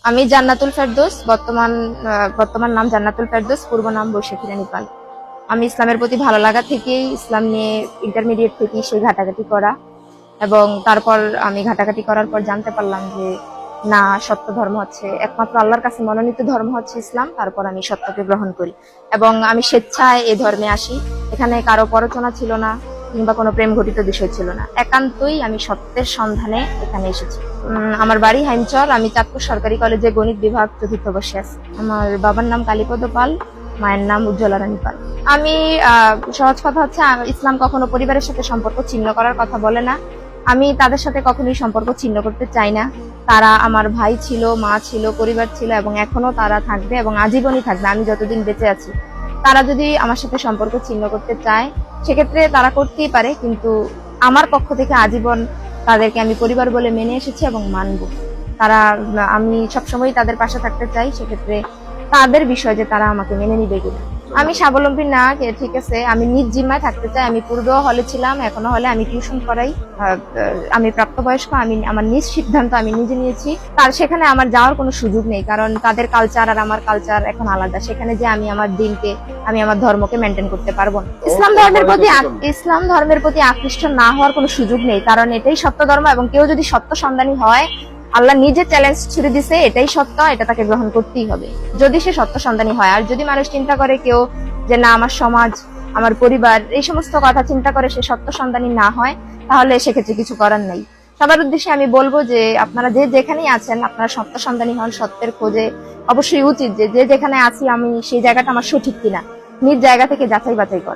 আমি জান্নাতুল ফেরদৌস, বর্তমান নাম জান্নাতুল ফেরদৌস, পূর্ব নাম বৈশাখী রানী পাল। আমি ইসলামের প্রতি ভালো লাগা থেকেই ইসলাম নিয়ে ইন্টারমিডিয়েট থেকেই সেই ঘাটাঘাটি করা, এবং তারপর আমি ঘাটাঘাটি করার পর জানতে পারলাম যে না, সত্য ধর্ম হচ্ছে একমাত্র আল্লাহর কাছে মনোনীত ধর্ম হচ্ছে ইসলাম। তারপর আমি সত্যকে গ্রহণ করি এবং আমি স্বেচ্ছায় এই ধর্মে আসি। এখানে কারো পরচনা ছিল না কিংবা কোনো প্রেম ঘটিত বিষয় ছিল না, একান্তই আমি সত্যের সন্ধানে এখানে এসেছি। আমার বাড়ি হাইমচর, আমি চাঁদপুর সরকারি কলেজে গণিত বিভাগ চতুর্থ বর্ষে আছি। আমার বাবার নাম কালীপদ পাল, মায়ের নাম উজ্জ্বলা রানী পাল। আমি সহজ কথা হচ্ছে, ইসলাম কখনো পরিবারের সাথে সম্পর্ক ছিন্ন করার কথা বলে না। আমি তাদের সাথে কখনোই সম্পর্ক ছিন্ন করতে চাই না। তারা আমার ভাই ছিল, মা ছিল, পরিবার ছিল এবং এখনো তারা থাকবে এবং আজীবনই থাকবে আমি যতদিন বেঁচে আছি। তারা যদি আমার সাথে সম্পর্ক ছিন্ন করতে চায় সেক্ষেত্রে তারা করতেই পারে, কিন্তু আমার পক্ষ থেকে আজীবন তাদেরকে আমি পরিবার বলে মেনে এসেছি এবং মানব। তারা, আমি সবসময় তাদের পাশে থাকতে চাই, সেক্ষেত্রে তাদের বিষয় যে তারা আমাকে মেনে নিবে কিনা। আমি স্বাবলম্বী না, ঠিক আছে, আমি নিজ জিম্মায় থাকতে চাই। আমি পূর্বেও হলে ছিলাম, এখনো হলে আমি টিউশন করাই। আমি প্রাপ্তবয়স্ক, আমি আমার নিজ সিদ্ধান্ত আমি নিজে নিয়েছি। তার সেখানে আমার যাওয়ার কোনো সুযোগ নেই, কারণ তাদের কালচার আর আমার কালচার এখন আলাদা। সেখানে যে আমি আমার দিনকে, আমি আমার ধর্মকে মেনটেন করতে পারবো না। ইসলাম ধর্মের প্রতি আকৃষ্ট না হওয়ার কোনো সুযোগ নেই, কারণ এটাই সত্য ধর্ম এবং কেউ যদি সত্য সন্ধানী হয়, আল্লাহ নিজে চ্যালেঞ্জ ছুড়ে দিছে, এটাই সত্য, এটা তাকে গ্রহণ করতেই হবে যদি সে সত্য সন্ধানী হয়। আর যদি মানুষ চিন্তা করে কেউ যে না, আমার সমাজ, আমার পরিবার, এই সমস্ত কথা চিন্তা করে সে সত্য সন্ধানী না হয়, তাহলে সেক্ষেত্রে কিছু করার নাই। সবার উদ্দেশ্যে আমি বলবো যে আপনারা যে যেখানেই আছেন, আপনারা সত্য সন্ধানী হন। সত্যের খোঁজে অবশ্যই উচিত যে যেখানে আছি আমি সেই জায়গাটা আমার সঠিক কিনা নিজ জায়গা থেকে যাচাই বাছাই করা।